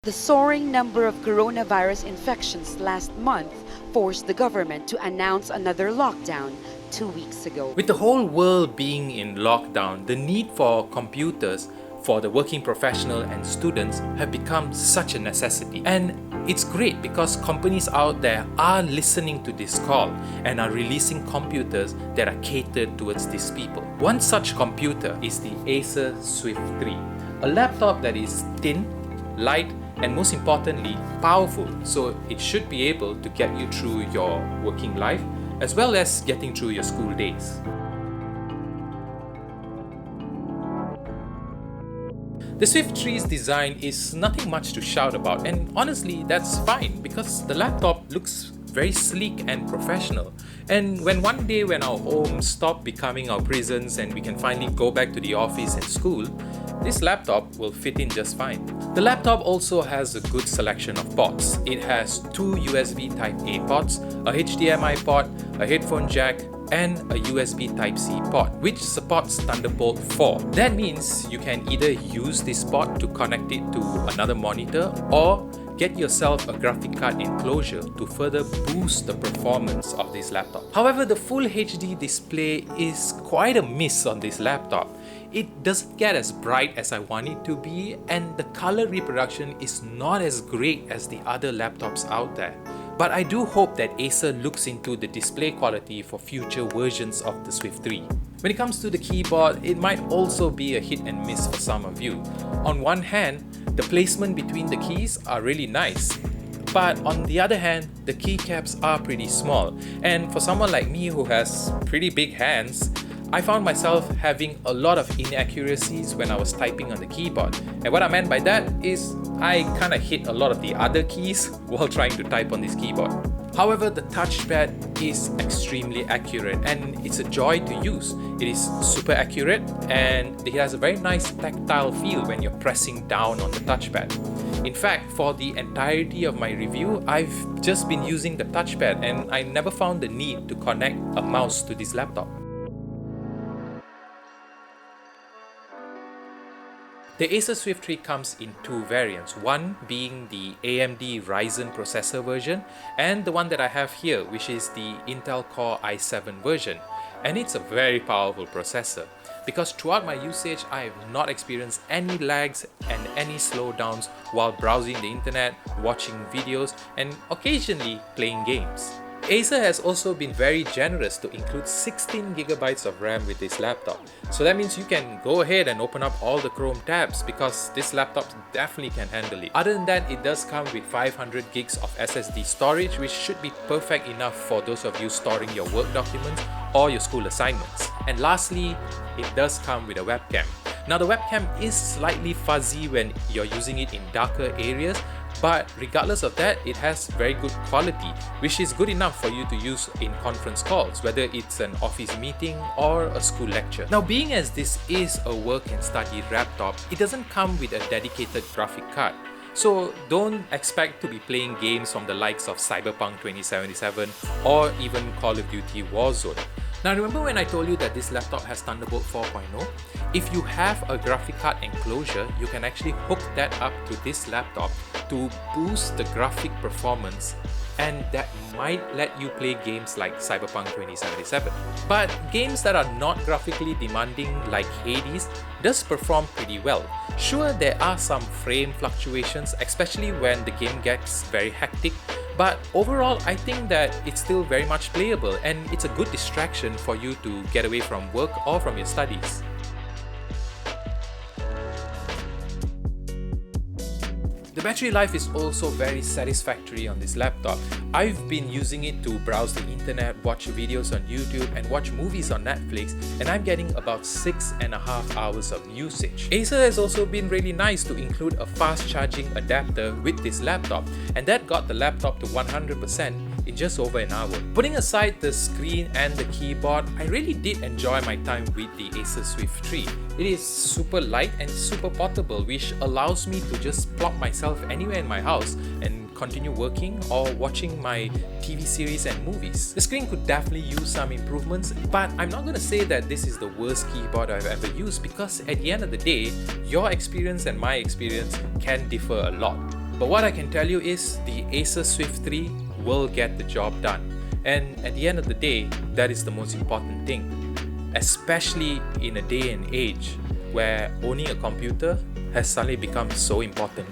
The soaring number of coronavirus infections last month forced the government to announce another lockdown 2 weeks ago. With the whole world being in lockdown, the need for computers for the working professional and students have become such a necessity. And it's great because companies out there are listening to this call and are releasing computers that are catered towards these people. One such computer is the Acer Swift 3, a laptop that is thin, light, and most importantly, powerful, so it should be able to get you through your working life as well as getting through your school days. The Swift 3's design is nothing much to shout about, and honestly that's fine because the laptop looks very sleek and professional. And when one day when our homes stop becoming our prisons and we can finally go back to the office and school, this laptop will fit in just fine. The laptop also has a good selection of ports. It has two USB Type-A ports, a HDMI port, a headphone jack, and a USB Type-C port, which supports Thunderbolt 4. That means you can either use this port to connect it to another monitor or get yourself a graphic card enclosure to further boost the performance of this laptop. However, the Full HD display is quite a miss on this laptop. It doesn't get as bright as I want it to be, and the color reproduction is not as great as the other laptops out there. But I do hope that Acer looks into the display quality for future versions of the Swift 3. When it comes to the keyboard, it might also be a hit and miss for some of you. On one hand, the placement between the keys are really nice. But on the other hand, the keycaps are pretty small. And for someone like me who has pretty big hands, I found myself having a lot of inaccuracies when I was typing on the keyboard. And what I meant by that is I kind of hit a lot of the other keys while trying to type on this keyboard. However, the touchpad is extremely accurate and it's a joy to use. It is super accurate and it has a very nice tactile feel when you're pressing down on the touchpad. In fact, for the entirety of my review, I've just been using the touchpad and I never found the need to connect a mouse to this laptop. The Acer Swift 3 comes in two variants, one being the AMD Ryzen processor version and the one that I have here, which is the Intel Core i7 version. And it's a very powerful processor because throughout my usage I have not experienced any lags and any slowdowns while browsing the internet, watching videos and occasionally playing games. Acer has also been very generous to include 16GB of RAM with this laptop. So that means you can go ahead and open up all the Chrome tabs because this laptop definitely can handle it. Other than that, it does come with 500GB of SSD storage, which should be perfect enough for those of you storing your work documents or your school assignments. And lastly, it does come with a webcam. Now the webcam is slightly fuzzy when you're using it in darker areas, but regardless of that, it has very good quality, which is good enough for you to use in conference calls, whether it's an office meeting or a school lecture. Now, being as this is a work and study laptop, it doesn't come with a dedicated graphic card. So don't expect to be playing games from the likes of Cyberpunk 2077 or even Call of Duty Warzone. Now remember when I told you that this laptop has Thunderbolt 4.0? If you have a graphic card enclosure, you can actually hook that up to this laptop to boost the graphic performance, and that might let you play games like Cyberpunk 2077. But games that are not graphically demanding like Hades does perform pretty well. Sure, there are some frame fluctuations, especially when the game gets very hectic, but overall I think that it's still very much playable and it's a good distraction for you to get away from work or from your studies. The battery life is also very satisfactory on this laptop. I've been using it to browse the internet, watch videos on YouTube and watch movies on Netflix, and I'm getting about 6.5 hours of usage. Acer has also been really nice to include a fast charging adapter with this laptop, and that got the laptop to 100% in just over an hour. Putting aside the screen and the keyboard, I really did enjoy my time with the Acer Swift 3. It is super light and super portable, which allows me to just plop myself anywhere in my house and continue working or watching my TV series and movies. The screen could definitely use some improvements, but I'm not going to say that this is the worst keyboard I've ever used because at the end of the day, your experience and my experience can differ a lot. But what I can tell you is the Acer Swift 3 will get the job done. And at the end of the day, that is the most important thing. Especially in a day and age where owning a computer has suddenly become so important.